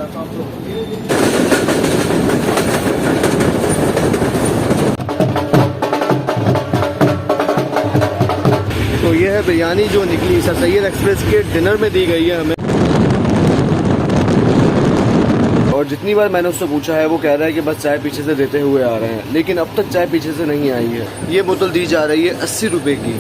तो ये है बिरयानी जो निकली सर सैयद एक्सप्रेस के डिनर में दी गई है हमें। और जितनी बार मैंने उससे पूछा है वो कह रहा है कि बस चाय पीछे से देते हुए आ रहे हैं, लेकिन अब तक चाय पीछे से नहीं आई है। ये बोतल दी जा रही है 80 रुपए की।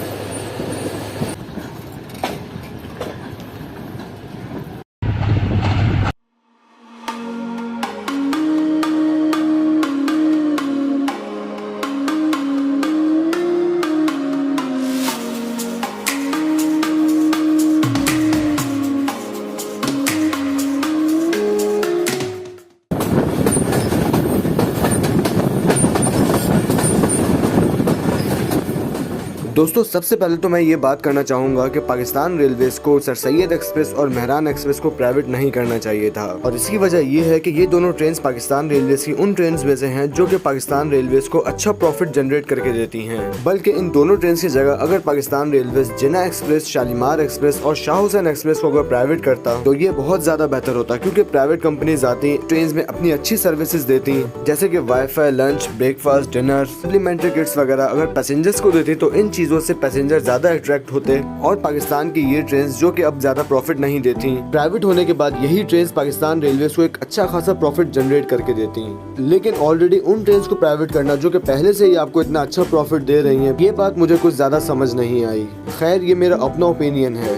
दोस्तों सबसे पहले तो मैं ये बात करना चाहूँगा कि पाकिस्तान रेलवेज को सर सैयद एक्सप्रेस और मेहरान एक्सप्रेस को प्राइवेट नहीं करना चाहिए था। और इसकी वजह ये है कि ये दोनों ट्रेन पाकिस्तान रेलवेज की उन ट्रेन में से हैं जो कि पाकिस्तान रेलवेज को अच्छा प्रॉफिट जनरेट करके देती हैं। बल्कि इन दोनों ट्रेन की जगह अगर पाकिस्तान रेलवेज जिन्ना एक्सप्रेस, शालीमार एक्सप्रेस और शाह हुसैन एक्सप्रेस को अगर प्राइवेट करता तो ये बहुत ज्यादा बेहतर होता, क्योंकि प्राइवेट कंपनीज आती ट्रेन में अपनी अच्छी सर्विसेज देती, जैसे कि wifi, lunch, breakfast, dinner, supplementary kits वगैरह अगर पैसेंजर्स को देती तो इन चीजों से पैसेंजर ज्यादा अट्रैक्ट होते। और पाकिस्तान की ये ट्रेन जो कि अब ज्यादा प्रॉफिट नहीं देती, प्राइवेट होने के बाद यही ट्रेन पाकिस्तान रेलवेज को एक अच्छा खासा प्रॉफिट जनरेट करके देती। लेकिन ऑलरेडी उन ट्रेन को प्राइवेट करना जो कि पहले से ही आपको इतना अच्छा प्रॉफिट दे रही हैं, ये बात मुझे कुछ ज्यादा समझ नहीं आई। खैर ये मेरा अपना ओपिनियन है।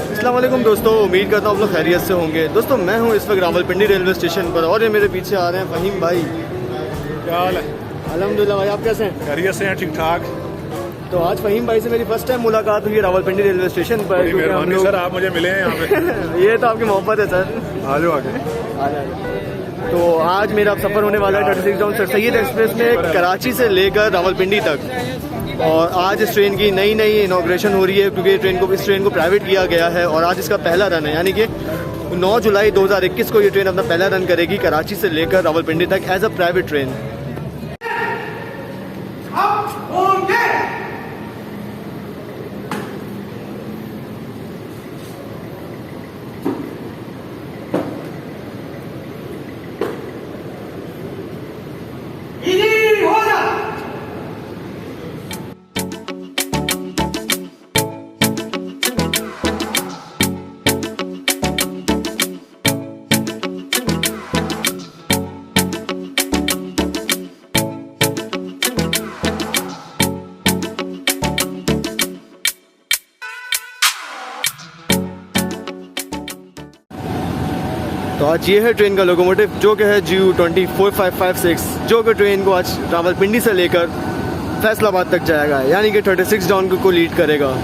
अस्सलाम वालेकुम दोस्तों, उम्मीद करता हूँ आप लोग खैरियत से होंगे। दोस्तों मैं हूँ इस वक्त रावलपिंडी रेलवे स्टेशन पर और ये मेरे पीछे आ रहे हैं फहीम भाई। क्या हाल है? अल्हम्दुलिल्लाह भाई, आप कैसे हैं? खैरियत से हैं, ठीक ठाक। तो आज फहीम भाई से मेरी फर्स्ट टाइम मुलाकात हुई है रावलपिंडी रेलवे स्टेशन पर। मेहरबानी सर, आप मुझे मिले हैं यहाँ पे। ये तो आपकी मोहब्बत है सर। आ जाओ आगे। तो आज मेरा सफ़र होने वाला है 36 डाउन सर सैयद एक्सप्रेस में कराची से लेकर रावलपिंडी तक। और आज इस ट्रेन की नई इनॉग्रेशन हो रही है, क्योंकि इस ट्रेन को प्राइवेट किया गया है और आज इसका पहला रन है, यानी कि 9 जुलाई 2021 को ये ट्रेन अपना पहला रन करेगी कराची से लेकर रावलपिंडी तक एज अ प्राइवेट ट्रेन। तो आज ये है ट्रेन का लोकोमोटिव जो कि है GU24556, जो कि ट्रेन को आज रावलपिंडी से लेकर फैसलाबाद तक जाएगा, यानी कि 36 डाउन को लीड करेगा।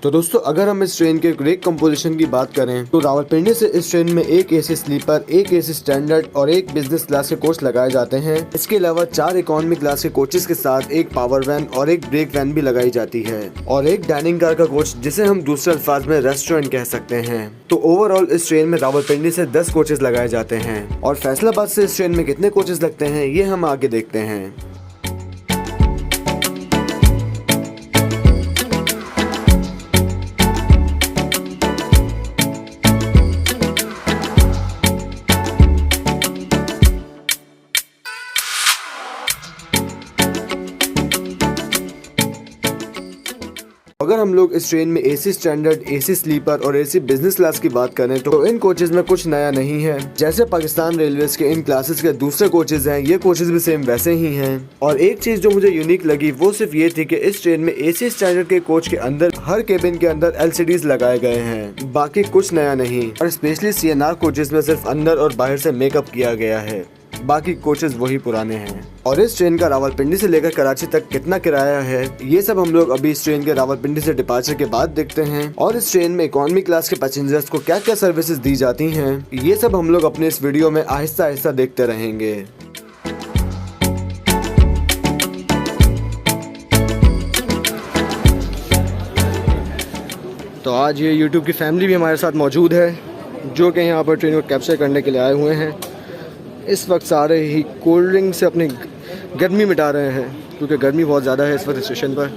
तो दोस्तों अगर हम इस ट्रेन के रेक कंपोजिशन की बात करें तो रावलपिंडी से इस ट्रेन में एक एसी स्लीपर, एक एसी स्टैंडर्ड और एक बिजनेस क्लास के कोच लगाए जाते हैं। इसके अलावा 4 इकोनॉमी क्लास के कोचेस के साथ एक पावर वैन और एक ब्रेक वैन भी लगाई जाती है और एक डाइनिंग कार का कोच, जिसे हम दूसरे अल्फाज में रेस्टोरेंट कह सकते हैं। तो ओवरऑल इस ट्रेन में रावलपिंडी से 10 कोचेस लगाए जाते हैं और फैसलाबाद से इस ट्रेन में कितने कोचेस लगते हैं ये हम आगे देखते हैं। अगर हम लोग इस ट्रेन में एसी स्टैंडर्ड, एसी स्लीपर और एसी बिजनेस क्लास की बात करें तो इन कोचेस में कुछ नया नहीं है। जैसे पाकिस्तान रेलवेज के इन क्लासेस के दूसरे कोचेस हैं, ये कोचेस भी सेम वैसे ही हैं। और एक चीज जो मुझे यूनिक लगी वो सिर्फ ये थी कि इस ट्रेन में एसी स्टैंडर्ड के कोच के अंदर हर केबिन के अंदर LCDs लगाए गए हैं, बाकी कुछ नया नहीं। और स्पेशली CNR कोचेस में सिर्फ अंदर और बाहर से मेकअप किया गया है। बाकी कोचेस वही पुराने हैं। और इस ट्रेन का रावलपिंडी से लेकर कराची तक कितना किराया है, ये सब हम लोग अभी इस ट्रेन के रावलपिंडी से डिपार्चर के बाद देखते हैं। और इस ट्रेन में इकोनॉमी क्लास के पैसेंजर्स को क्या क्या सर्विसेज दी जाती हैं, ये सब हम लोग अपने इस वीडियो में आहिस्ता आहिस्ता देखते रहेंगे। तो आज ये YouTube की फैमिली भी हमारे साथ मौजूद है, जो कि यहाँ पर ट्रेन को कैप्चर करने के लिए आए हुए हैं। इस वक्त सारे ही कोल्ड ड्रिंक से अपनी गर्मी मिटा रहे हैं, क्योंकि गर्मी बहुत ज़्यादा है इस वक्त स्टेशन पर।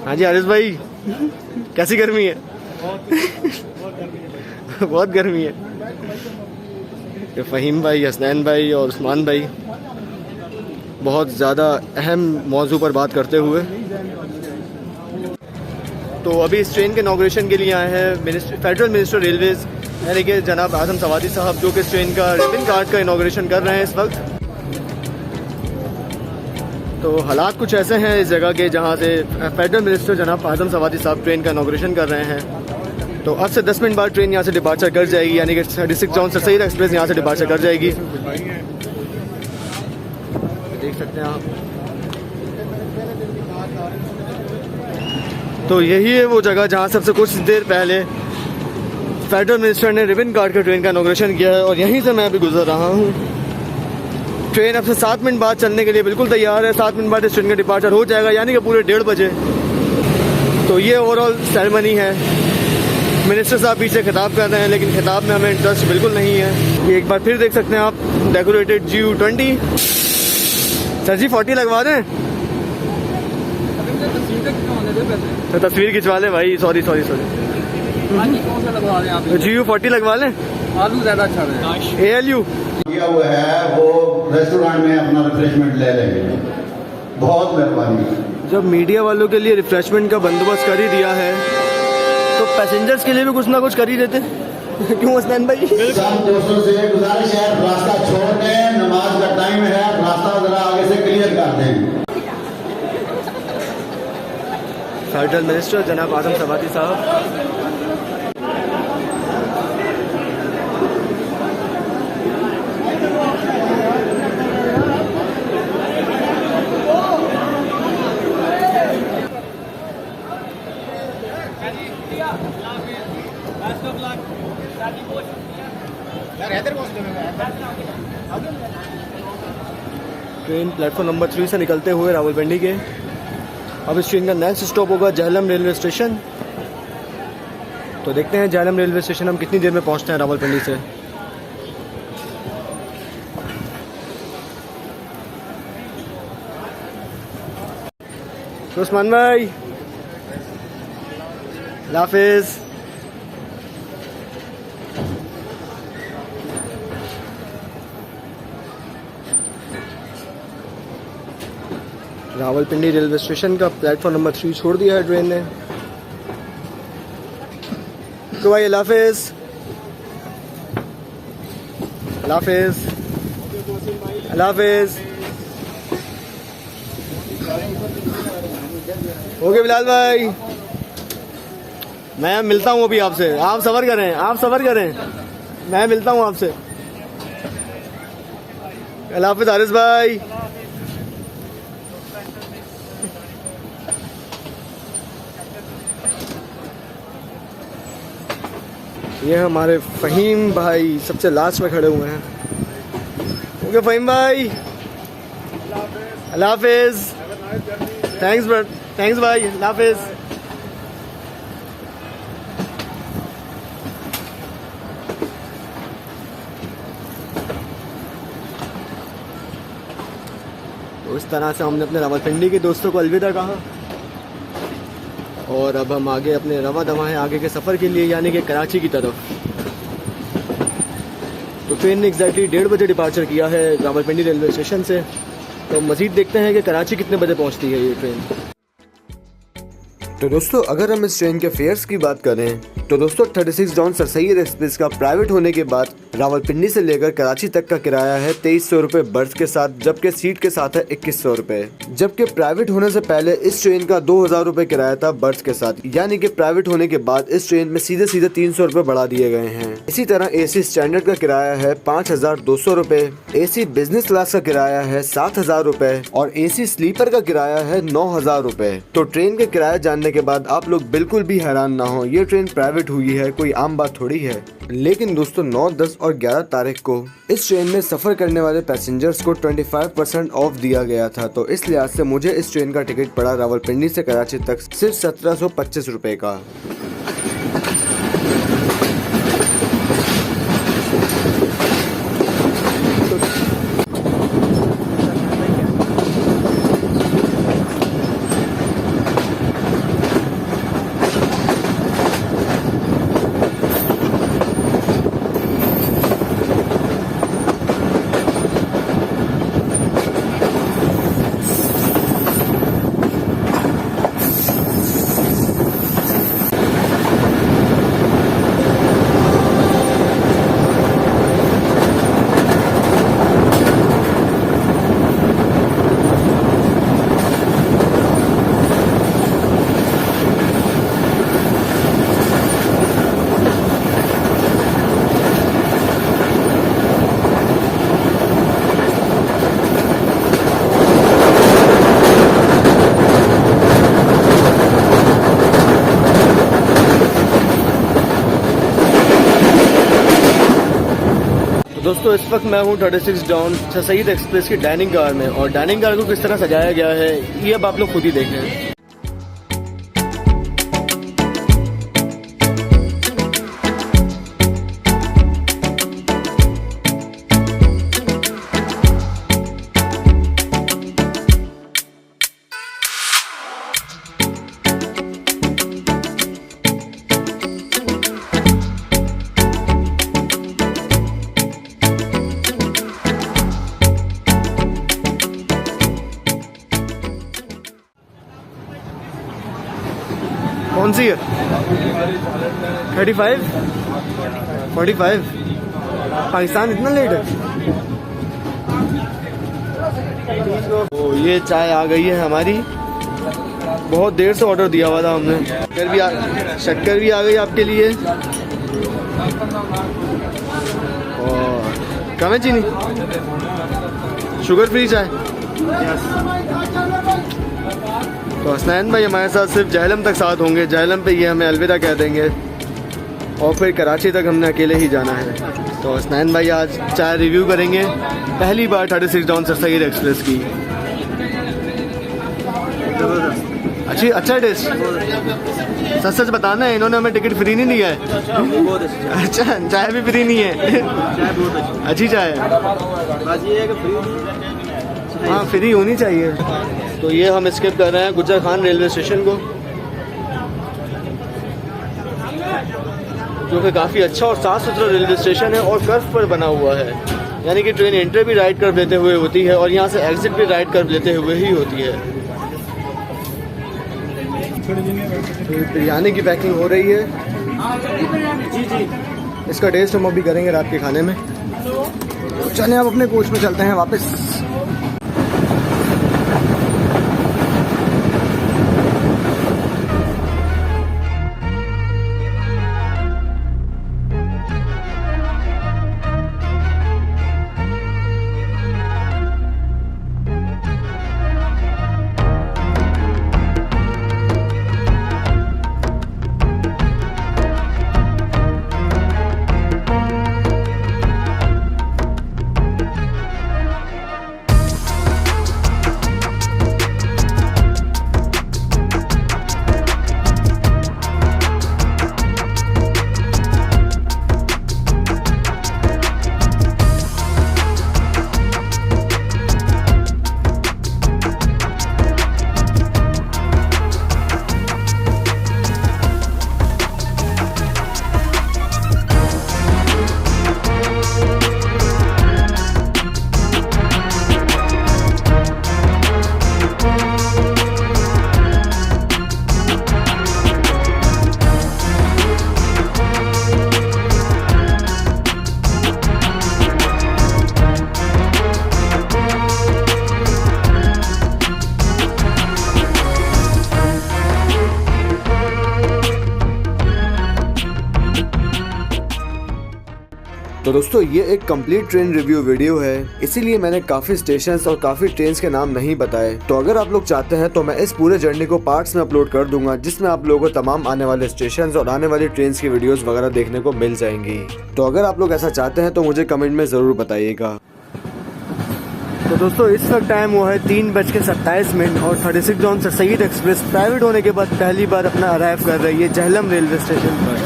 हाँ जी आरिस भाई, कैसी गर्मी है? बहुत गर्मी है। ये फ़हीम भाई, हसनैन भाई और उस्मान भाई बहुत ज़्यादा अहम मौजू पर बात करते हुए। तो अभी इस ट्रेन के इनॉग्रेशन के लिए आए हैं फेडरल मिनिस्टर रेलवेज़, यानी कि जनाब आज़म सवादी साहब, जो कि इस ट्रेन का रिबन कार्ड का इनॉग्रेशन कर रहे हैं इस वक्त। तो हालात कुछ ऐसे हैं इस जगह के जहां से फेडरल मिनिस्टर जनाब आज़म सवादी साहब ट्रेन का इनॉग्रेशन कर रहे हैं। तो अब से 10 मिनट बाद ट्रेन यहां से डिपार्चर कर जाएगी, यानी कि 36 जॉन सर सईद एक्सप्रेस यहां से डिपार्चर कर जाएगी। देख सकते हैं आप। तो यही है वो जगह जहां सबसे कुछ देर पहले फेडरल मिनिस्टर ने रिबन कार्ड का ट्रेन का इनॉग्रेशन किया है, और यहीं से मैं अभी गुजर रहा हूँ। ट्रेन अब से 7 मिनट बाद चलने के लिए बिल्कुल तैयार है। 7 मिनट बाद इस ट्रेन का डिपार्चर हो जाएगा, यानी कि पूरे 1:30 बजे। तो ये ओवरऑल सेरेमनी है। मिनिस्टर साहब पीछे खिताब कर रहे हैं, लेकिन खिताब में हमें इंटरेस्ट बिल्कुल नहीं है। ये एक बार फिर देख सकते हैं आप, डेकोरेटेड GU20। सर जी 40 लगवा दें? तो तस्वीर खिंचवा लें भाई। सॉरी GU40 लगवा लें। आलू ज्यादा अच्छा है। ALU किया हुआ है, वो रेस्टोरेंट में अपना रिफ्रेशमेंट ले लेंगे। बहुत मेहरबानी। जब मीडिया वालों के लिए रिफ्रेशमेंट का बंदोबस्त कर ही दिया है, तो पैसेंजर्स के लिए भी कुछ ना कुछ कर ही देते। क्यों हसनैन भाई? सब दोस्तों से गुजारिश है, रास्ता छोड़ दें, नमाज का टाइम है, रास्ता जरा आगे से क्लियर कर दें। फेडरल मिनिस्टर जनाब आज़म सवादी साहब। ट्रेन प्लेटफॉर्म नंबर 3 से निकलते हुए रावलपिंडी के अब इस ट्रेन का नेक्स्ट स्टॉप होगा जहलम रेलवे स्टेशन। तो देखते हैं जहलम रेलवे स्टेशन हम कितनी देर में पहुंचते हैं रावलपिंडी से। तो उस्मान भाई, हाफिज। रावलपिंडी रेलवे स्टेशन का प्लेटफॉर्म नंबर 3 छोड़ दिया है ट्रेन ने। तो भाई हाफिज। ओके बिलाल भाई, मैं मिलता हूँ अभी आपसे। आप सफर करें, मैं मिलता हूँ आपसे। हाफिज हारिस भाई। ये हमारे फ़हीम भाई सबसे लास्ट में खड़े हुए हैं। ओके फ़हीम भाई, अल्लाह हाफिज़। थैंक्स भाई, अल्लाह हाफिज़। तो इस तरह से हमने अपने रावलपिंडी के दोस्तों को अलविदा कहा, और अब हम आगे अपने रवा दवा हैं आगे के सफ़र के लिए, यानी कि कराची की तरफ। तो ट्रेन ने एग्जैक्टली 1:30 बजे डिपार्चर किया है रावलपिंडी रेलवे स्टेशन से। तो मज़ीद देखते हैं कि कराची कितने बजे पहुंचती है ये ट्रेन। तो दोस्तों अगर हम इस ट्रेन के फेयर्स की बात करें तो दोस्तों 36 जॉन सर सैयद एक्सप्रेस का प्राइवेट होने के बाद रावलपिंडी से लेकर कराची तक का किराया है 2300 रुपए बर्थ के साथ, जबकि सीट के साथ है 2100 रुपए। जबकि प्राइवेट होने से पहले इस ट्रेन का 2000 रुपए किराया था बर्थ के साथ, यानी कि प्राइवेट होने के बाद इस ट्रेन में सीधे 300 रुपए बढ़ा दिए गए हैं। इसी तरह एसी स्टैंडर्ड का किराया है 5200 रुपए, एसी बिजनेस क्लास का किराया है 7000 रुपए और एसी स्लीपर का किराया है 9000 रुपए। तो ट्रेन के किराया जानने के बाद आप लोग बिल्कुल भी हैरान ना हो, ये ट्रेन प्राइवेट हुई है कोई आम बात थोड़ी है। लेकिन दोस्तों 9, 10 और 11 तारीख को इस ट्रेन में सफर करने वाले पैसेंजर्स को 25% ऑफ दिया गया था, तो इस लिहाज से मुझे इस ट्रेन का टिकट पड़ा रावलपिंडी से कराची तक सिर्फ 1725 रुपए का। दोस्तों इस वक्त मैं हूँ 36 जॉन सर सैयद एक्सप्रेस की डाइनिंग कार में, और डाइनिंग कार को किस तरह सजाया गया है ये अब आप लोग खुद ही देखें। कौन सी है? 35? 45? पाकिस्तान इतना लेट है? तो ये चाय आ गई है हमारी, बहुत देर से ऑर्डर दिया हुआ था हमने। शक्कर भी आ गई आपके लिए, और कम है चीनी, शुगर फ्री चाय। तो हसनैन भाई हमारे साथ सिर्फ जहलम तक साथ होंगे, जहलम पे ये हमें अलविदा कह देंगे और फिर कराची तक हमने अकेले ही जाना है। तो हसनैन भाई आज चाय रिव्यू करेंगे, पहली बार 36 जॉन सर सैयद एक्सप्रेस की। अच्छा टेस्ट, सच सच बताना है, इन्होंने हमें टिकट फ्री नहीं दिया है। अच्छा, चाय भी फ्री नहीं है? अच्छी चाय है, हाँ फ्री होनी चाहिए। तो ये हम स्किप कर रहे हैं गुजर खान रेलवे स्टेशन को, जो कि काफ़ी अच्छा और साफ़ सुथरा रेलवे स्टेशन है और कर्व पर बना हुआ है, यानी कि ट्रेन एंट्री भी राइट कर्व लेते हुए होती है और यहाँ से एग्जिट भी राइट कर्व लेते हुए ही होती है। बिरयानी की पैकिंग हो रही है जी, इसका टेस्ट हम अभी करेंगे रात के खाने में। चलें अब अपने कोच में चलते हैं वापस। तो दोस्तों ये एक कंप्लीट ट्रेन रिव्यू वीडियो है, इसीलिए मैंने काफी स्टेशंस और काफी ट्रेन्स के नाम नहीं बताए। तो अगर आप लोग चाहते हैं तो मैं इस पूरे जर्नी को पार्ट्स में अपलोड कर दूंगा, जिसमें आप लोगों को तमाम आने वाले स्टेशंस और आने वाली ट्रेन्स की वीडियोस वगैरह देखने को मिल जाएंगी। तो अगर आप लोग ऐसा चाहते हैं तो मुझे कमेंट में जरूर बताइएगा। तो दोस्तों इस वक्त टाइम हुआ है 3:27 और 36 John sir Syed express private होने के बाद पहली बार अपना अराइव कर रही है जहलम रेलवे स्टेशन पर।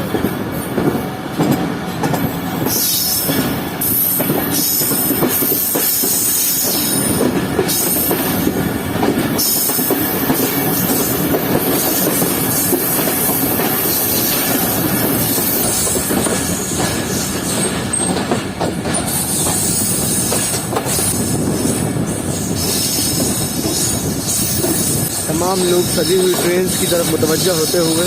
तमाम लोग सजी हुई ट्रेन की तरफ मुतवज्जा होते हुए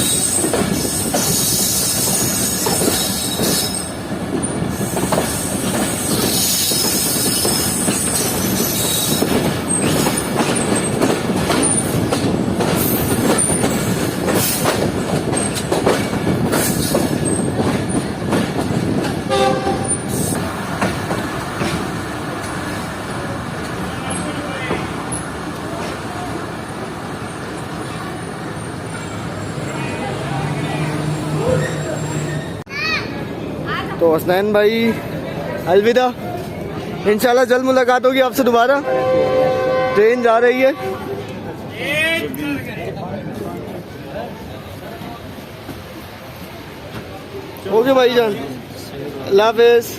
तो हसनैन भाई अलविदा, इंशाल्लाह जल्द मुलाकात होगी आपसे दोबारा। ट्रेन जा रही है। ओके भाईजान, अल्लाह हाफिज़।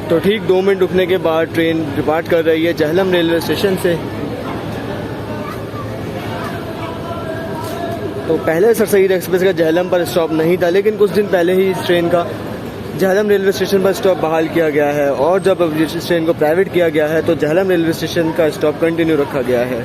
तो ठीक 2 मिनट रुकने के बाद ट्रेन डिपार्ट कर रही है जहलम रेलवे स्टेशन से। तो पहले सर सैयद एक्सप्रेस का जहलम पर स्टॉप नहीं था, लेकिन कुछ दिन पहले ही इस ट्रेन का जहलम रेलवे स्टेशन पर स्टॉप बहाल किया गया है और जब इस ट्रेन को प्राइवेट किया गया है तो जहलम रेलवे स्टेशन का स्टॉप कंटिन्यू रखा गया है।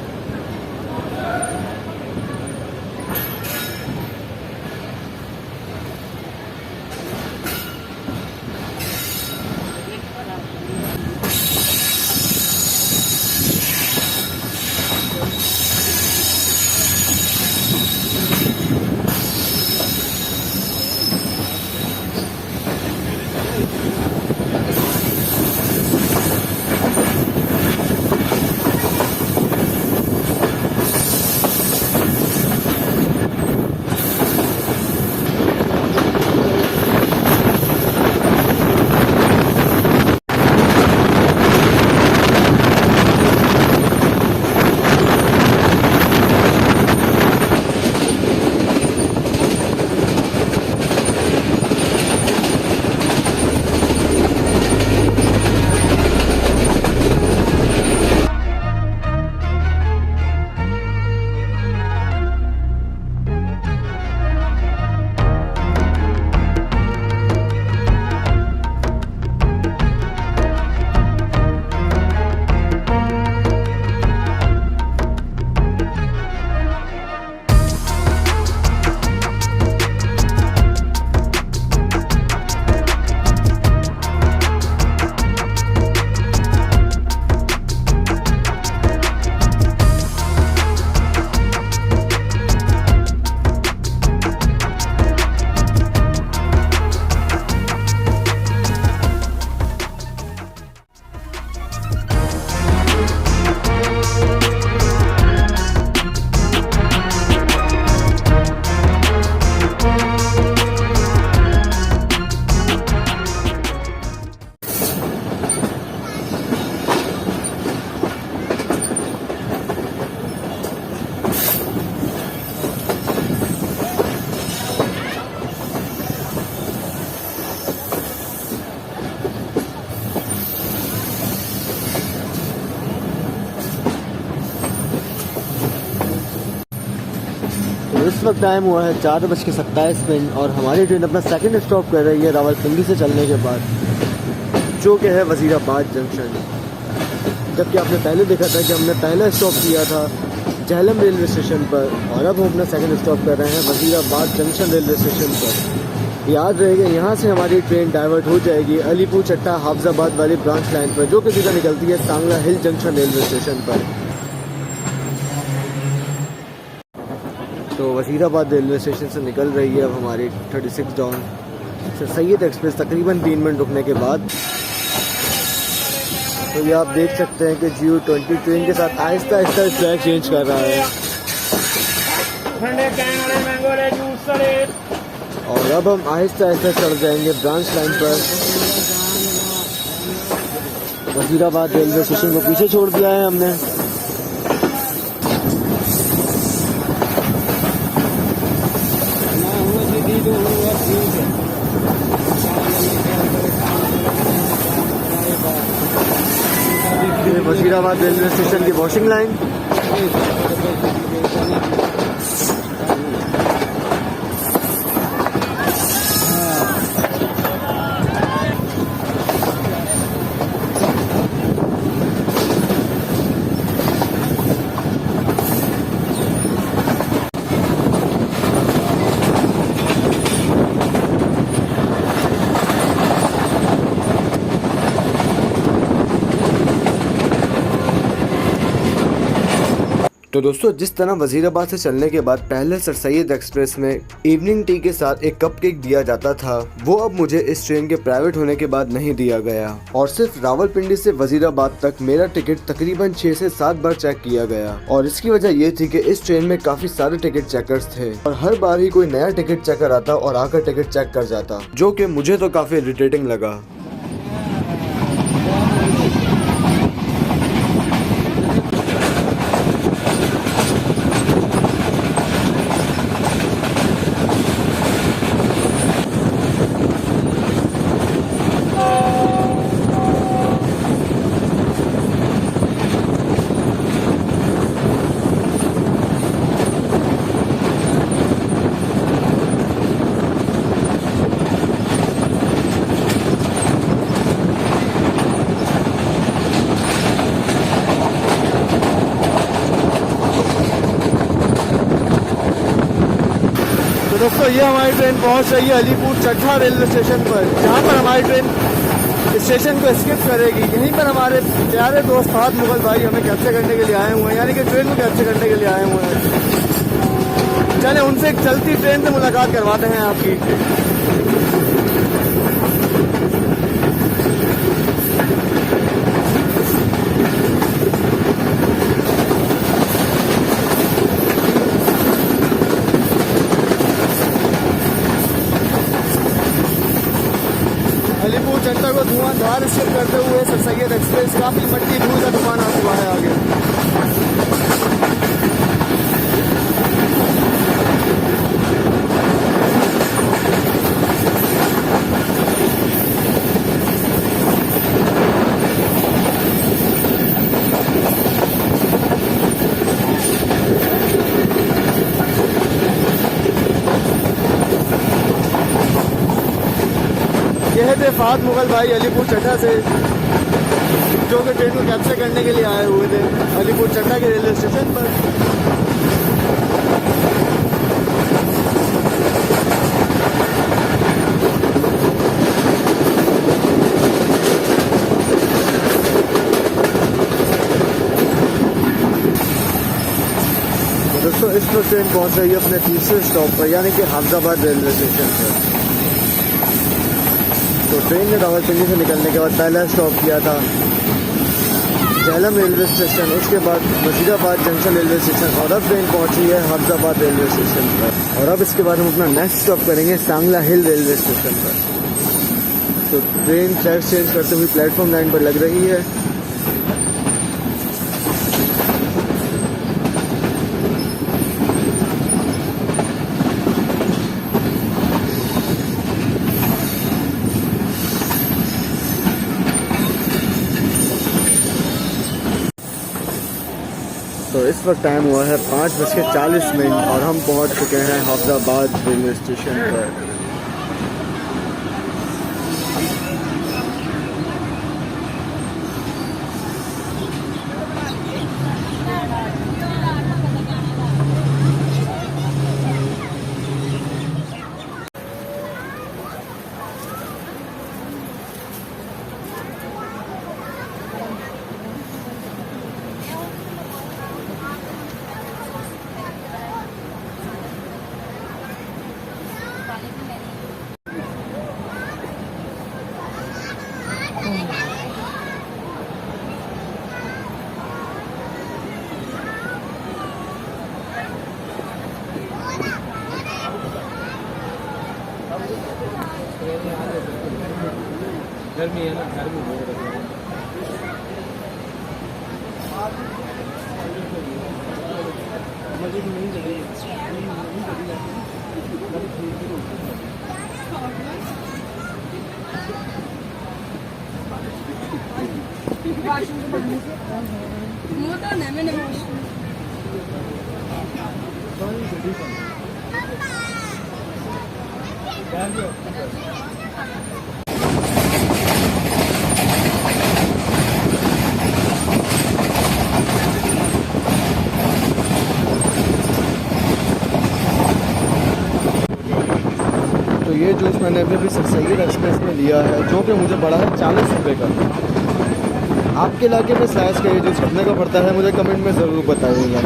इस वक्त टाइम हुआ है 4:27 और हमारी ट्रेन अपना सेकंड स्टॉप कर रही है रावलपिंडी से चलने के बाद, जो कि है वजीराबाद जंक्शन। जबकि आपने पहले देखा था कि हमने पहला स्टॉप किया था जहलम रेलवे स्टेशन पर और अब हम अपना सेकंड स्टॉप कर रहे हैं वजीराबाद जंक्शन रेलवे स्टेशन पर। याद रहेगा यहाँ से हमारी ट्रेन डाइवर्ट हो जाएगी अलीपुर चट्टा हाफजाबाद वाली ब्रांच लाइन पर, जो कि सीधा निकलती है सांगला हिल जंक्शन रेलवे स्टेशन पर। तो वजीराबाद रेलवे स्टेशन से निकल रही है अब हमारी 36 डाउन सर सैयद एक्सप्रेस तकरीबन 3 मिनट रुकने के बाद। तो ये आप देख सकते हैं कि GU20 ट्रेन के साथ आहिस्ता आहिस्ता ट्रैक चेंज कर रहा है। और अब हम आहिस्ता आहिस्ता चढ़ जाएंगे ब्रांच लाइन पर। वजीराबाद रेलवे स्टेशन को पीछे छोड़ दिया है हमने। ये वजीराबाद रेलवे स्टेशन की वॉशिंग लाइन। तो दोस्तों जिस तरह वजीराबाद से चलने के बाद पहले सर सैयद एक्सप्रेस में इवनिंग टी के साथ एक कप केक दिया जाता था, वो अब मुझे इस ट्रेन के प्राइवेट होने के बाद नहीं दिया गया। और सिर्फ रावलपिंडी से वजीराबाद तक मेरा टिकट तकरीबन 6 से 7 बार चेक किया गया। और इसकी वजह ये थी कि इस ट्रेन में काफी सारे टिकट चेकर्स थे और हर बार ही कोई नया टिकट चेकर आता और आकर टिकट चेक कर जाता, जो कि मुझे तो काफी इरिटेटिंग लगा। दोस्तों ये हमारी ट्रेन पहुंच रही है अलीपुर चट्टा रेलवे स्टेशन पर, जहां पर हमारी ट्रेन स्टेशन को स्किप करेगी। यहीं पर हमारे प्यारे दोस्त फात मुगल भाई हमें कैप्चर करने के लिए आए हुए हैं, यानी कि ट्रेन को कैप्चर करने के लिए आए हुए हैं। चले उनसे एक चलती ट्रेन से मुलाकात करवाते हैं आपकी। अलीपुर चट्टा को धुआंधार स्किप करते हुए सर सैयद एक्सप्रेस काफी मट्टी धूल का तूफान आ चुका है आगे। यह थे फात मुगल भाई अलीपुर चट्टा से, जो कि ट्रेन को कैप्चर करने के लिए आए हुए थे अलीपुर चट्टा के रेलवे स्टेशन पर। दोस्तों इस वक्त ट्रेन पहुंच रही है अपने तीसरे स्टॉप पर, यानी कि हाफजाबाद रेलवे स्टेशन पर। तो ट्रेन ने रावलपिंडी से निकलने के बाद पहला स्टॉप किया था झेलम रेलवे स्टेशन, उसके बाद वजीराबाद जंक्शन रेलवे स्टेशन, और अब ट्रेन पहुंची है हाफजाबाद रेलवे स्टेशन पर। और अब इसके बाद हम अपना नेक्स्ट स्टॉप करेंगे सांगला हिल रेलवे स्टेशन पर। तो ट्रेन ट्रैक चेंज करते हुए प्लेटफॉर्म लाइन पर लग रही है। तो इस वक्त टाइम हुआ है 5:40 और हम पहुंच चुके हैं हाफजाबाद रेलवे स्टेशन पर। गर्मी है ना, गर्मी बहुत है। तो ये जूस मैंने अभी सर सैयद एक्सप्रेस में लिया है, जो कि मुझे पड़ा है 40 रुपये का। आपके इलाके में स्लैश का ये जूस कितने का पड़ता है मुझे कमेंट में ज़रूर बताइएगा।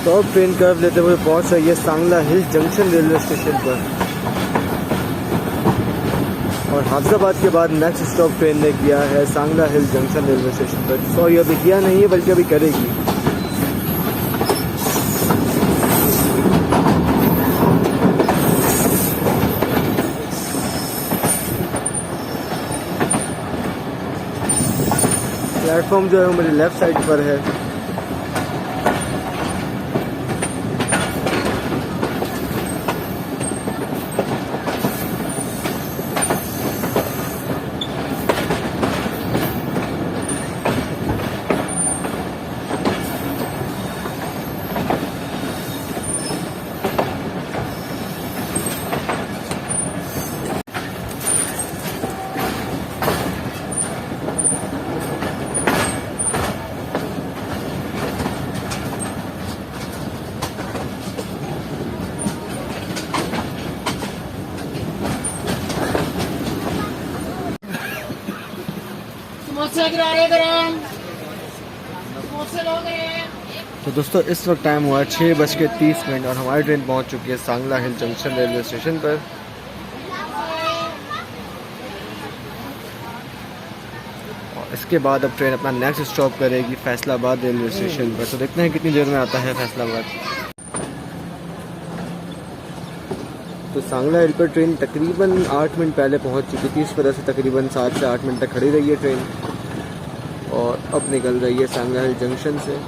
तो अब ट्रेन कर्व लेते हुए पहुंच रही है Sangla hills junction railway station पर, और हाफिजाबाद के बाद नेक्स्ट स्टॉप ट्रेन ने किया है Sangla hills junction railway station पर। सॉरी अभी किया नहीं है बल्कि अभी करेगी। प्लेटफॉर्म जो है वो मेरी लेफ़्ट साइड पर है। तो दोस्तों इस वक्त टाइम हुआ 6:30 और हमारी ट्रेन पहुंच चुकी है सांगला हिल जंक्शन रेलवे स्टेशन पर। और इसके बाद अब ट्रेन अपना नेक्स्ट स्टॉप करेगी फैसलाबाद रेलवे स्टेशन पर। तो देखते हैं कितनी देर में आता है फैसलाबाद। तो सांगला हिल पर ट्रेन तकरीबन 8 मिनट पहले पहुंच चुकी थी। इस वजह से तकरीबन 7 से 8 मिनट तक खड़ी रही है ट्रेन, और अब निकल रही है सांगला हिल जंक्शन से।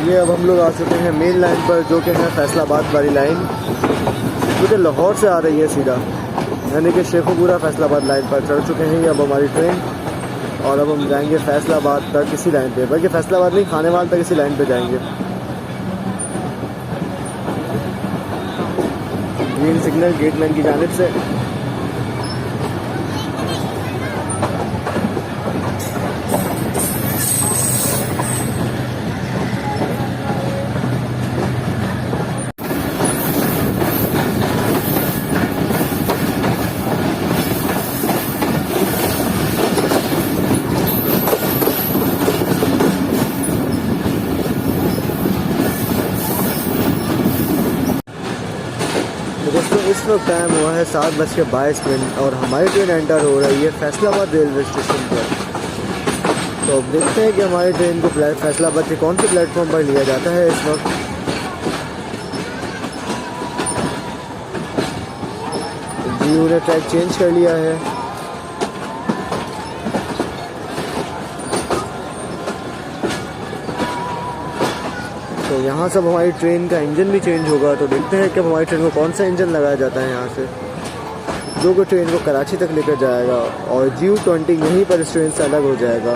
ये अब हम लोग आ चुके हैं मेन लाइन पर, जो कि है फैसलाबाद वाली लाइन, जो कि लाहौर से आ रही है सीधा, यानी कि शेखोपुरा फैसलाबाद लाइन पर चढ़ चुके हैं ये अब हमारी ट्रेन। और अब हम जाएंगे फैसलाबाद तक इसी लाइन पे, बल्कि फैसलाबाद नहीं खानेवाल तक इसी लाइन पे जाएंगे। ग्रीन सिग्नल गेटमैन की जानिब से। दोस्तों इस वक्त टाइम हुआ है 7:22 और हमारी ट्रेन एंटर हो रही है फैसलाबाद रेलवे स्टेशन पर। तो अब देखते हैं कि हमारी ट्रेन को फैसलाबाद के कौन से प्लेटफॉर्म पर लिया जाता है इस वक्त। जीओ ने ट्रैक चेंज कर लिया है। तो यहाँ सब हमारी ट्रेन का इंजन भी चेंज होगा। तो देखते हैं कि अब हमारी ट्रेन को कौन सा इंजन लगाया जाता है यहाँ से, जो कि ट्रेन को कराची तक लेकर जाएगा, और GU20 यहीं पर इस ट्रेन से अलग हो जाएगा।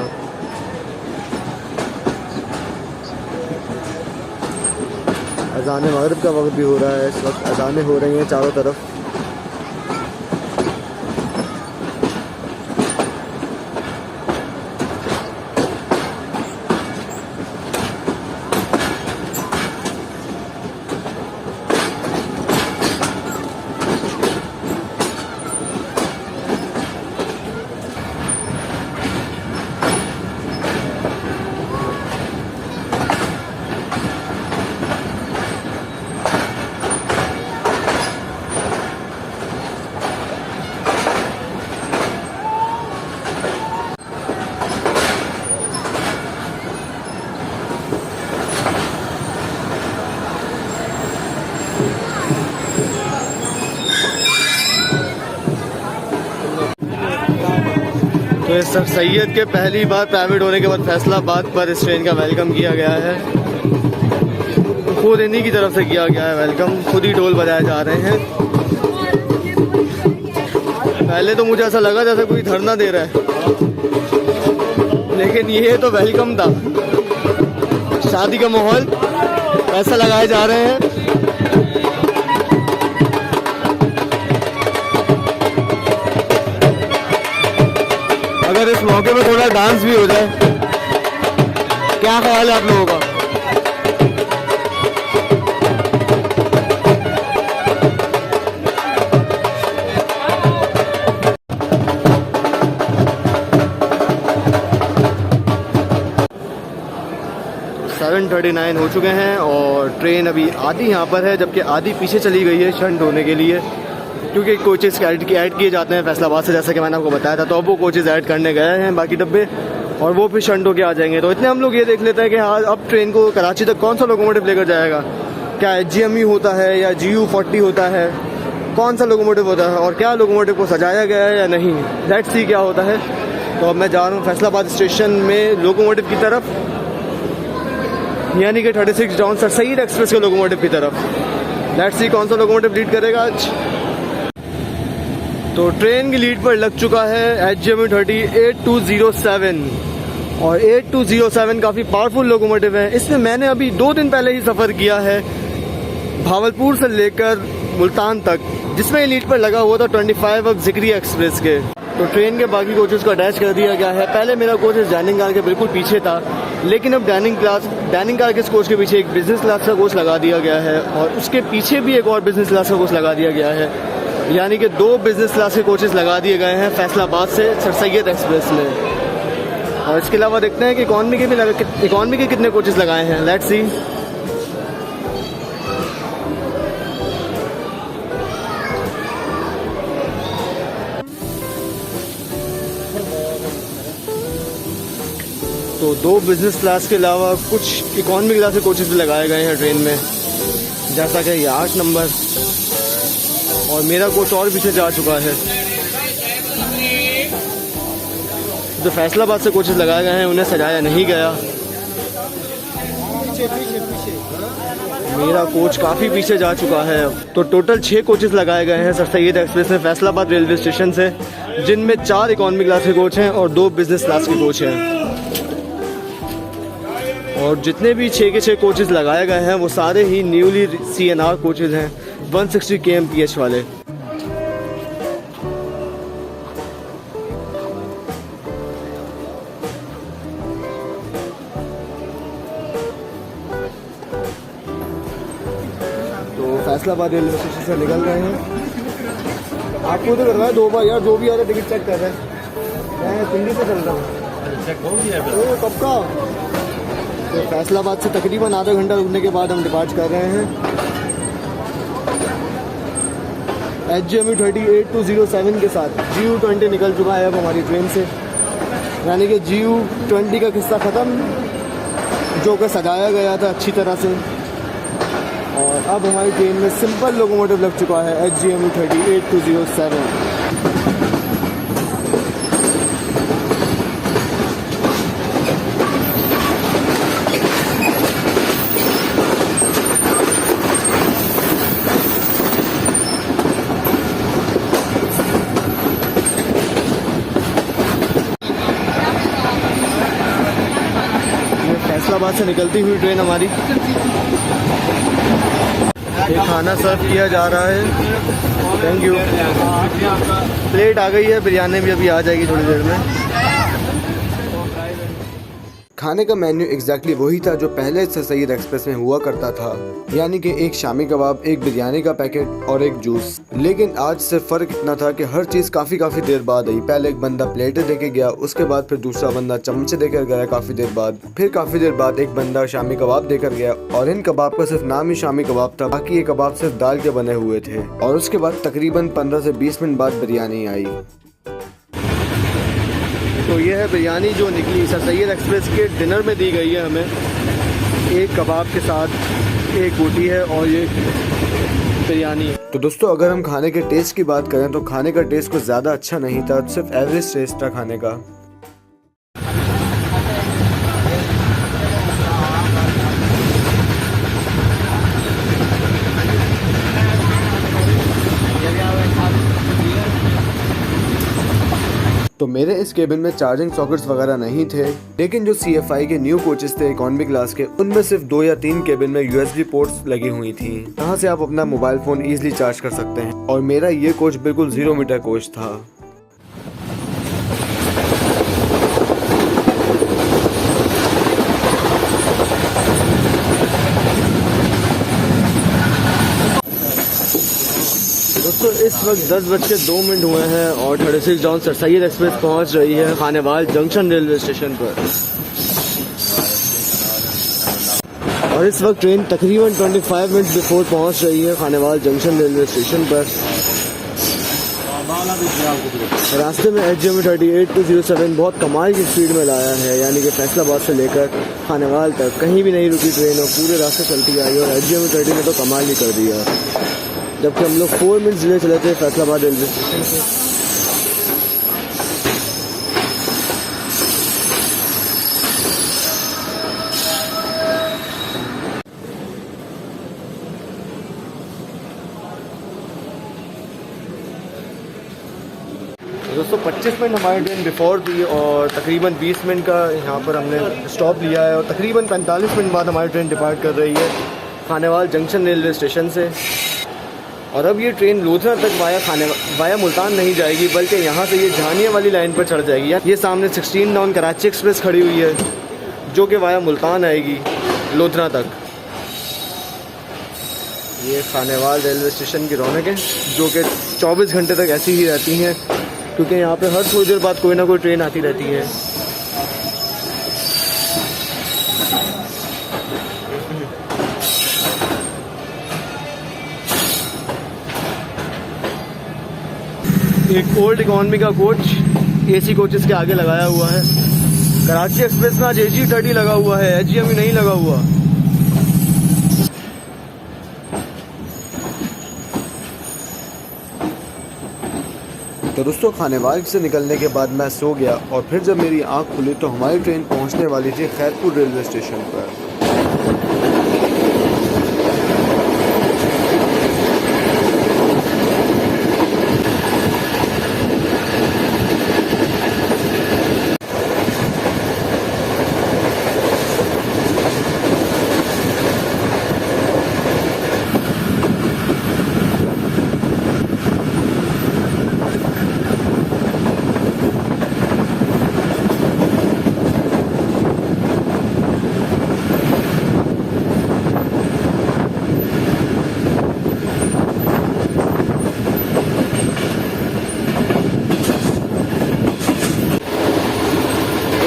अज़ान मगरिब का वक्त भी हो रहा है, इस वक्त अज़ानें हो रही हैं चारों तरफ। ये सर सैयद के पहली बार प्राइवेट होने के बाद फैसलाबाद पर इस ट्रेन का वेलकम किया गया है। खुद इन्हीं की तरफ से किया गया है वेलकम, खुद ही ढोल बजाए जा रहे हैं। पहले तो मुझे ऐसा लगा जैसे कोई धरना दे रहा है, लेकिन ये तो वेलकम था। शादी का माहौल, पैसा लगाए जा रहे हैं। अगर इस मौके पे थोड़ा डांस भी हो जाए, क्या ख्याल है आप लोगों का? तो 7:39 हो चुके हैं और ट्रेन अभी आधी यहाँ पर है, जबकि आधी पीछे चली गई है शंट होने के लिए, क्योंकि कोचेस ऐड किए जाते हैं फैसलाबाद से, जैसा कि मैंने आपको बताया था। तो अब वो कोचेस ऐड करने गए हैं बाकी डब्बे, और वो फिर शंट होके आ जाएंगे। तो इतने हम लोग ये देख लेते हैं कि हाँ, अब ट्रेन को कराची तक कौन सा लोकोमोटिव लेकर जाएगा। क्या HGME होता है या GU40 होता है, कौन सा लोकोमोटिव होता है, और क्या लोकोमोटिव को सजाया गया है या नहीं, लेट्स सी क्या होता है। तो अब मैं जा रहा हूँ फैसलाबाद स्टेशन में लोकोमोटिव की तरफ, यानी कि 36 डाउन सर सैयद एक्सप्रेस के लोकोमोटिव की तरफ। लेट्स सी कौन सा लोकोमोटिव लीड करेगा आज। तो ट्रेन की लीड पर लग चुका है HGME 8207, और 8207 काफ़ी पावरफुल लोकोमोटिव है। इसमें मैंने अभी 2 दिन पहले ही सफ़र किया है भावलपुर से लेकर मुल्तान तक, जिसमें लीड पर लगा हुआ था 25 अब ज़िक्री एक्सप्रेस के। तो ट्रेन के बाकी कोचेस को अटैच कर दिया गया है। पहले मेरा कोच इस डाइनिंग कार के बिल्कुल पीछे था, लेकिन अब डाइनिंग कार के इस कोच के पीछे एक बिज़नेस क्लास का कोच लगा दिया गया है, और उसके पीछे भी एक और बिज़नेस क्लास का कोच लगा दिया गया है, यानी कि 2 बिज़नेस क्लास के कोचेस लगा दिए गए हैं फैसलाबाद से सर सैयद एक्सप्रेस में। और इसके अलावा देखते हैं कि इकॉनमी के कितने कोचेस लगाए हैं, लेट्स सी। तो 2 बिज़नेस क्लास के अलावा कुछ इकॉनमी क्लास के कोचेस भी लगाए गए हैं ट्रेन में, जैसा कि ये 8 नंबर, और मेरा कोच और पीछे जा चुका है। जो फैसलाबाद से कोचेस लगाए गए हैं उन्हें सजाया नहीं गया। मेरा कोच काफ़ी पीछे जा चुका है। तो टोटल 6 कोचेस लगाए गए हैं सर सैयद एक्सप्रेस में फैसलाबाद रेलवे स्टेशन से, जिनमें 4 इकॉनमी क्लास के कोच हैं और 2 बिज़नेस क्लास के कोच हैं। और जितने भी 6 के 6 कोचेस लगाए गए हैं वो सारे ही न्यूली CNR कोचेस हैं, 160 kmph वाले। तो फैसलाबाद रेलवे स्टेशन से निकल रहे हैं। आपको तो करवाया 2 बार यार, जो भी आ रहा है टिकट चेक कर रहे हैं। मैं दिल्ली से चल रहा हूँ। कब का? तो फैसलाबाद से तकरीबन आधा घंटा रुकने के बाद हम डिपार्ट कर रहे हैं। HGME 8207 के साथ GU20 निकल चुका है अब हमारी ट्रेन से, यानी कि GU20 का किस्सा ख़त्म, जो कि सजाया गया था अच्छी तरह से। और अब हमारी ट्रेन में सिंपल लोकोमोटिव लग चुका है HGME 8207। फैसलाबाद से निकलती हुई ट्रेन हमारी। ये खाना सर्व किया जा रहा है, थैंक यू। प्लेट आ गई है, बिरयानी भी अभी आ जाएगी थोड़ी देर में। खाने का मेन्यू एग्जैक्टली वही था जो पहले सर सैयद एक्सप्रेस में हुआ करता था, यानी कि एक शामी कबाब, एक बिरयानी का पैकेट और एक जूस। लेकिन आज से फ़र्क इतना था कि हर चीज़ काफ़ी देर बाद आई। पहले एक बंदा प्लेटें देके गया, उसके बाद फिर दूसरा बंदा चमचे देकर गया काफ़ी देर बाद, फिर काफ़ी देर बाद एक बंदा शामी कबाब देकर गया। और इन कबाब का सिर्फ नाम ही शामी कबाब था, बाकी ये कबाब सिर्फ दाल के बने हुए थे। और उसके बाद तकरीबन 15 से 20 मिनट बाद बिरयानी आई। तो ये है बिरयानी जो निकली सर सैयद एक्सप्रेस के डिनर में दी गई है हमें, एक कबाब के साथ एक रोटी है और ये बिरयानी है। तो दोस्तों अगर हम खाने के टेस्ट की बात करें तो खाने का टेस्ट कुछ ज़्यादा अच्छा नहीं था, सिर्फ एवरेज टेस्ट था खाने का। मेरे इस केबिन में चार्जिंग सॉकेट्स वगैरह नहीं थे, लेकिन जो CFI के न्यू कोचेस थे इकोनॉमी क्लास के, उनमें सिर्फ 2 या 3 केबिन में USB पोर्ट्स लगी हुई थी, जहाँ से आप अपना मोबाइल फोन इजीली चार्ज कर सकते हैं। और मेरा ये कोच बिल्कुल 0 मीटर कोच था। दोस्तों इस वक्त 10:02 हुए हैं और 36 जॉन सर सैयद एक्सप्रेस पहुंच रही है खानेवाल जंक्शन रेलवे स्टेशन पर। और इस वक्त ट्रेन तकरीबन 25 मिनट बिफोर पहुंच रही है खानेवाल जंक्शन रेलवे स्टेशन पर। रास्ते में HGM 38-207 बहुत कमाल की स्पीड में लाया है, यानी कि फैसलाबाद से लेकर खानेवाल तक कहीं भी नहीं रुकी ट्रेन और पूरे रास्ते चलती आई। और HGM 30 ने तो कमाल ही कर दिया, जबकि हम लोग 4 मिनट डिले चले थे फैसलाबाद रेलवे स्टेशन से। दोस्तों 25 मिनट हमारी ट्रेन बिफोर थी और तकरीबन 20 मिनट का यहाँ पर हमने स्टॉप लिया है और तकरीबन 45 मिनट बाद हमारी ट्रेन डिपार्ट कर रही है खानेवाल जंक्शन रेलवे स्टेशन से। और अब ये ट्रेन लोधरा तक वाया मुल्तान नहीं जाएगी, बल्कि यहाँ से ये झानिया वाली लाइन पर चढ़ जाएगी। ये सामने 16 डाउन कराची एक्सप्रेस खड़ी हुई है, जो कि वाया मुल्तान आएगी लोधरा तक। ये खानेवाल रेलवे स्टेशन की रौनक है, जो कि 24 घंटे तक ऐसी ही रहती हैं, क्योंकि यहाँ पे हर थोड़ी देर बाद कोई ना कोई ट्रेन आती रहती है। एक ओल्ड इकोनॉमी का कोच AC कोचेस के आगे लगाया हुआ है। कराची एक्सप्रेस में आज AG 30 लगा हुआ है, HGM नहीं लगा हुआ। तो दोस्तों खानेवाल से निकलने के बाद मैं सो गया और फिर जब मेरी आंख खुली तो हमारी ट्रेन पहुंचने वाली थी खैरपुर रेलवे स्टेशन पर।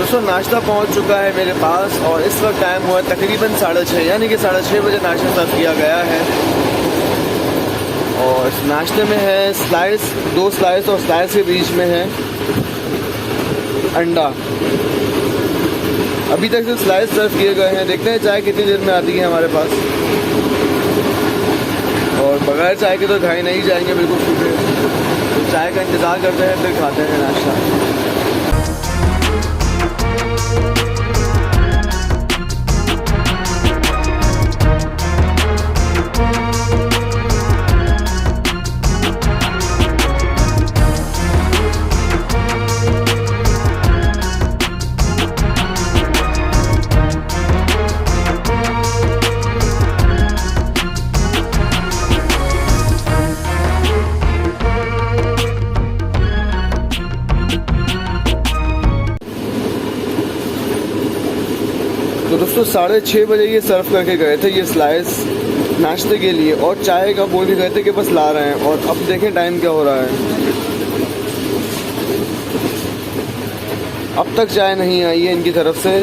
दोस्तों नाश्ता पहुंच चुका है मेरे पास और इस वक्त टाइम हुआ तकरीबन 6:30, यानी कि 6:30 बजे नाश्ता सर्व किया गया है। और इस नाश्ते में है स्लाइस, 2 स्लाइस और स्लाइस के बीच में है अंडा। अभी तक सिर्फ स्लाइस सर्व किए गए हैं, देखते हैं चाय कितनी देर में आती है हमारे पास। और बगैर चाय के तो खाए नहीं जाएंगे बिल्कुल सूखे, तो चाय का इंतज़ार करते हैं फिर खाते हैं नाश्ता। तो दोस्तों 6:30 बजे ये सर्व करके गए थे ये स्लाइस नाश्ते के लिए, और चाय का बोल के गए थे कि बस ला रहे हैं। और अब देखें टाइम क्या हो रहा है, अब तक चाय नहीं आई है इनकी तरफ से।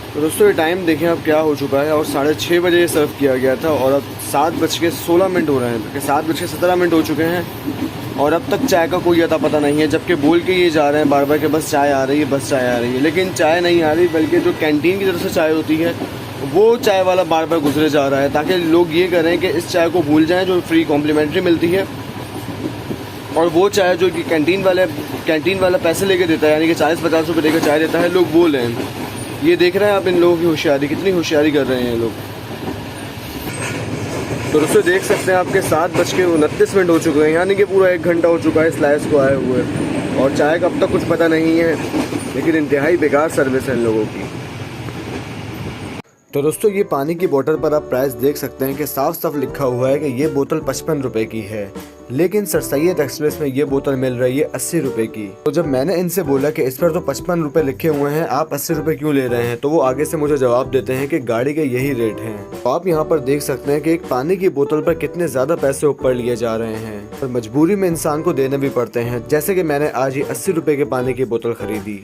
तो दोस्तों ये टाइम देखें अब क्या हो चुका है, और 6:30 बजे ये सर्व किया गया था और अब 7:16 हो रहे हैं, क्योंकि 7:17 हो चुके हैं और अब तक चाय का कोई अता पता नहीं है। जबकि बोल के ये जा रहे हैं बार बार कि बस चाय आ रही है, बस चाय आ रही है, लेकिन चाय नहीं आ रही, बल्कि जो कैंटीन की तरफ से चाय होती है वो चाय वाला बार बार गुजरे जा रहा है, ताकि लोग ये करें कि इस चाय को भूल जाएँ जो फ्री कॉम्प्लीमेंट्री मिलती है, और वो चाय जो कि कैंटीन वाले कैंटीन वाला पैसे लेके देता है, यानी कि 40-50 रुपये देकर चाय देता है, लोग बोल रहे हैं। ये देख रहे हैं आप इन लोगों की होशियारी, कितनी होशियारी कर रहे हैं ये लोग। तो दोस्तों देख सकते हैं आपके 7:29 हो चुके हैं, यानी कि पूरा 1 घंटा हो चुका है इस लाइस को आए हुए, और चाय का अब तक कुछ पता नहीं है, लेकिन इंतहाई बेकार सर्विस है इन लोगों की। तो दोस्तों ये पानी की बोतल पर आप प्राइस देख सकते हैं कि साफ साफ लिखा हुआ है कि ये बोतल 55 रुपए की है, लेकिन सर सैयद एक्सप्रेस में ये बोतल मिल रही है 80 रुपए की। तो जब मैंने इनसे बोला कि इस पर तो 55 रुपए लिखे हुए हैं, आप 80 रुपए क्यों ले रहे हैं, तो वो आगे से मुझे जवाब देते हैं कि गाड़ी के यही रेट हैं। तो आप यहाँ पर देख सकते हैं कि एक पानी की बोतल पर कितने ज्यादा पैसे ऊपर लिए जा रहे हैं, और मजबूरी में इंसान को देने भी पड़ते हैं। जैसे कि मैंने आज ही 80 रुपए के पानी की बोतल खरीदी।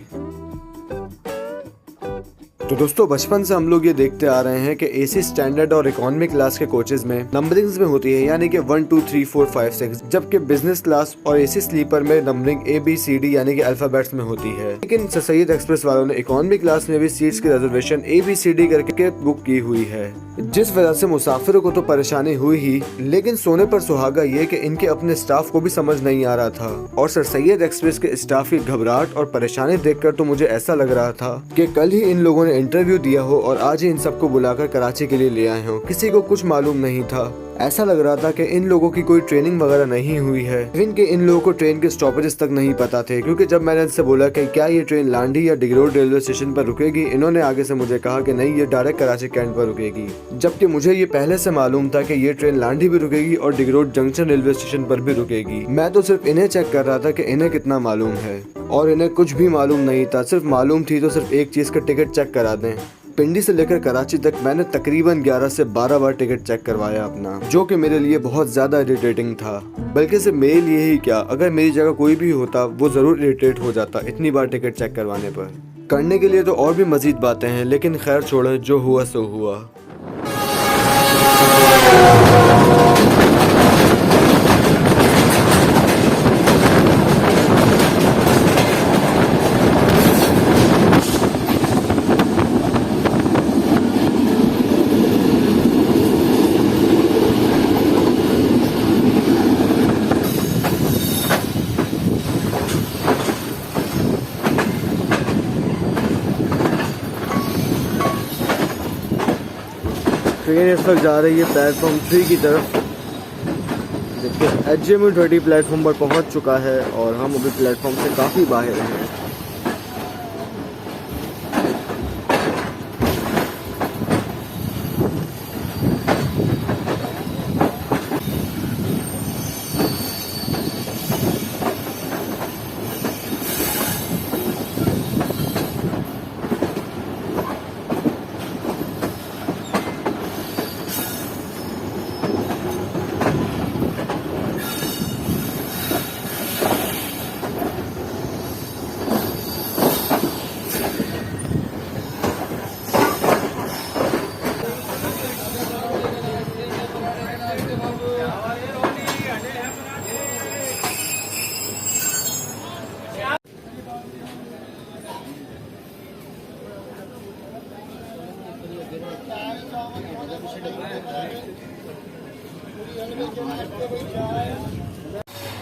तो दोस्तों बचपन से हम लोग ये देखते आ रहे हैं कि एसी स्टैंडर्ड और इकोनॉमी क्लास के कोचेज में नंबरिंग्स में होती है, यानी कि 1 2 3 4 5 6, जबकि बिजनेस क्लास और एसी स्लीपर में नंबरिंग ABCD यानी कि अल्फाबेट्स में होती है। लेकिन सर सैयद एक्सप्रेस वालों ने इकोनॉमी क्लास में भी सीट्स की रिजर्वेशन ABCD करके बुक की हुई है, जिस वजह से मुसाफिरों को तो परेशानी हुई ही, लेकिन सोने पर सुहागा ये कि इनके अपने स्टाफ को भी समझ नहीं आ रहा था। और सर सैयद एक्सप्रेस के स्टाफ की घबराहट और परेशानी देखकर तो मुझे ऐसा लग रहा था कि कल ही इन लोगों ने इंटरव्यू दिया हो और आज ही इन सबको बुलाकर कराची के लिए ले आए हो। किसी को कुछ मालूम नहीं था, ऐसा लग रहा था कि इन लोगों की कोई ट्रेनिंग वगैरह नहीं हुई है, इनके इन लोगों को ट्रेन के स्टॉपेजेस तक नहीं पता थे। क्योंकि जब मैंने इनसे बोला कि क्या ये ट्रेन लांडी या डिगरोड रेलवे स्टेशन पर रुकेगी, इन्होंने आगे से मुझे कहा कि नहीं, ये डायरेक्ट कराची कैंट पर रुकेगी, जबकि मुझे ये पहले से मालूम था कि ये ट्रेन लांडी भी रुकेगी और डिगरोड जंक्शन रेलवे स्टेशन पर भी रुकेगी। मैं तो सिर्फ इन्हें चेक कर रहा था कि इन्हें कितना मालूम है, और इन्हें कुछ भी मालूम नहीं था। सिर्फ मालूम थी तो सिर्फ एक चीज का टिकट चेक करा दें। पिंडी से लेकर कराची तक मैंने तकरीबन 11 से 12 बार टिकट चेक करवाया अपना, जो कि मेरे लिए बहुत ज्यादा इरिटेटिंग था। बल्कि सिर्फ मेरे लिए ही क्या, अगर मेरी जगह कोई भी होता वो जरूर इरिटेट हो जाता इतनी बार टिकट चेक करवाने पर। करने के लिए तो और भी मजीद बातें हैं, लेकिन खैर छोड़ो, जो हुआ सो हुआ। ट्रेन इस वक्त जा रही है प्लेटफॉर्म 3 की तरफ। देखिए HMU30 प्लेटफॉर्म पर पहुंच चुका है और हम अभी प्लेटफॉर्म से काफ़ी बाहर हैं।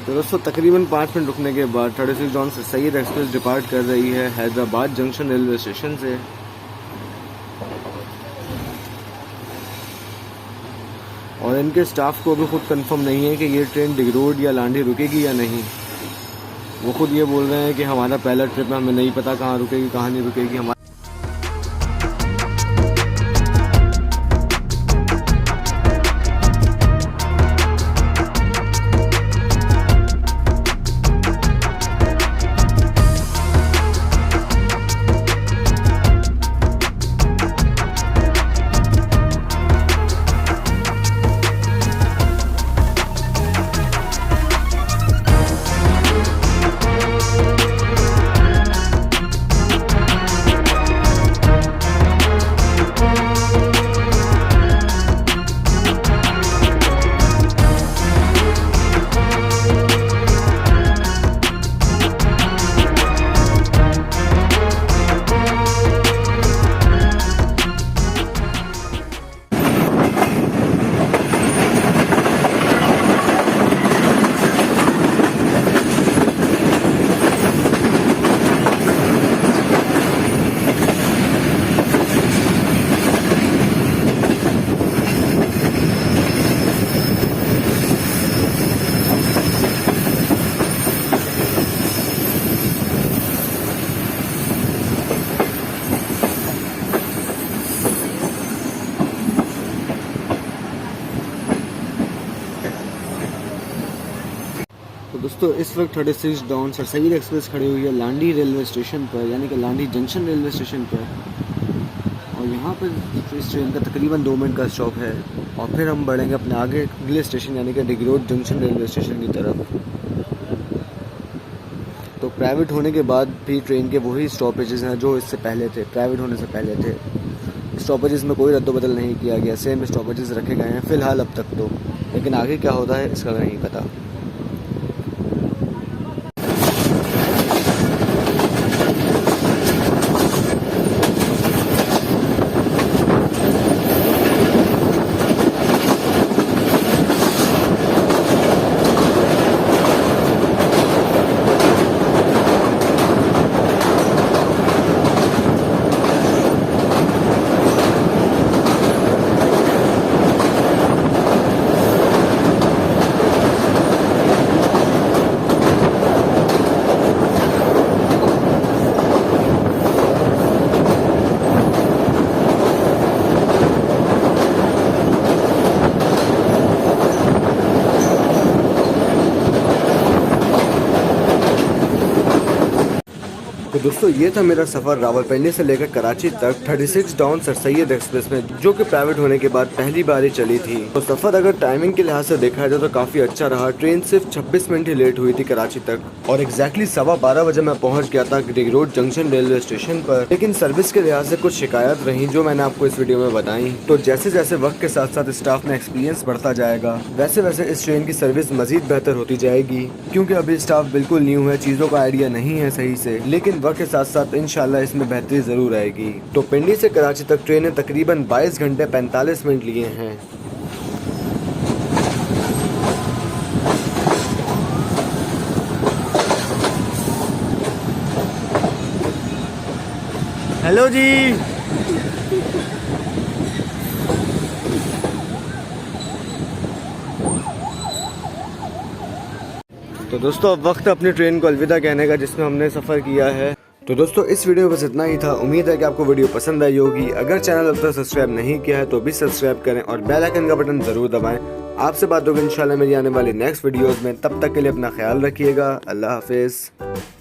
तो दोस्तों तकरीबन 5 मिनट रुकने के बाद 36 जॉन से सैयद एक्सप्रेस डिपार्ट कर रही है हैदराबाद जंक्शन रेलवे स्टेशन से। और इनके स्टाफ को भी खुद कंफर्म नहीं है कि ये ट्रेन डिगरोड या लांडी रुकेगी या नहीं। वो खुद ये बोल रहे हैं कि हमारा पहला ट्रिप है, हमें नहीं पता कहाँ रुकेगी कहाँ नहीं रुकेगी। दोस्तों इस वक्त 36 डाउन सर सैयद एक्सप्रेस खड़ी हुई है लांडी रेलवे स्टेशन पर, यानी कि लांडी जंक्शन रेलवे स्टेशन पर। और यहाँ पर इस ट्रेन का तकरीबन 2 मिनट का स्टॉप है और फिर हम बढ़ेंगे अपने आगे अगले स्टेशन यानी कि डिग रोड जंक्शन रेलवे स्टेशन की तरफ। तो प्राइवेट होने के बाद भी ट्रेन के वही स्टॉपेजेस हैं जो इससे पहले थे, प्राइवेट होने से पहले थे। स्टॉपेजेस में कोई रद्दबदल नहीं किया गया, सेम स्टॉपेजेस रखे गए हैं फ़िलहाल अब तक तो, लेकिन आगे क्या होता है इसका नहीं पता। तो दोस्तों ये था मेरा सफ़र रावलपिंडी से लेकर कराची तक 36 डाउन सर सैयद एक्सप्रेस में, जो कि प्राइवेट होने के बाद पहली बार ही चली थी। तो सफ़र अगर टाइमिंग के लिहाज से देखा जाए तो काफ़ी अच्छा रहा। ट्रेन सिर्फ 26 मिनट ही लेट हुई थी कराची तक और एग्जैक्टली 12:15 बजे मैं पहुंच गया था डिग रोड जंक्शन रेलवे स्टेशन पर। लेकिन सर्विस के लिहाज से कुछ शिकायत रही जो मैंने आपको इस वीडियो में बताई। तो जैसे जैसे वक्त के साथ साथ स्टाफ में एक्सपीरियंस बढ़ता जाएगा वैसे वैसे इस ट्रेन की सर्विस मजीद बेहतर होती जाएगी, क्योंकि अभी स्टाफ बिल्कुल न्यू है, चीज़ों का आइडिया नहीं है सही से, लेकिन वक्त के साथ साथ इंशाल्लाह इसमें बेहतरी ज़रूर आएगी। तो पिंडी से कराची तक ट्रेनें तकरीबन 22 घंटे 45 मिनट लिए हैं। हेलो जी। तो दोस्तों अब वक्त अपनी ट्रेन को अलविदा कहने का जिसमें हमने सफ़र किया है। तो दोस्तों इस वीडियो में बस इतना ही था। उम्मीद है कि आपको वीडियो पसंद आई होगी। अगर चैनल अब तक सब्सक्राइब नहीं किया है तो भी सब्सक्राइब करें और बेल आइकन का बटन ज़रूर दबाएं। आपसे बात होगी इंशाल्लाह मेरी आने वाली नेक्स्ट वीडियोज़ में। तब तक के लिए अपना ख्याल रखिएगा। अल्लाह हाफिज़।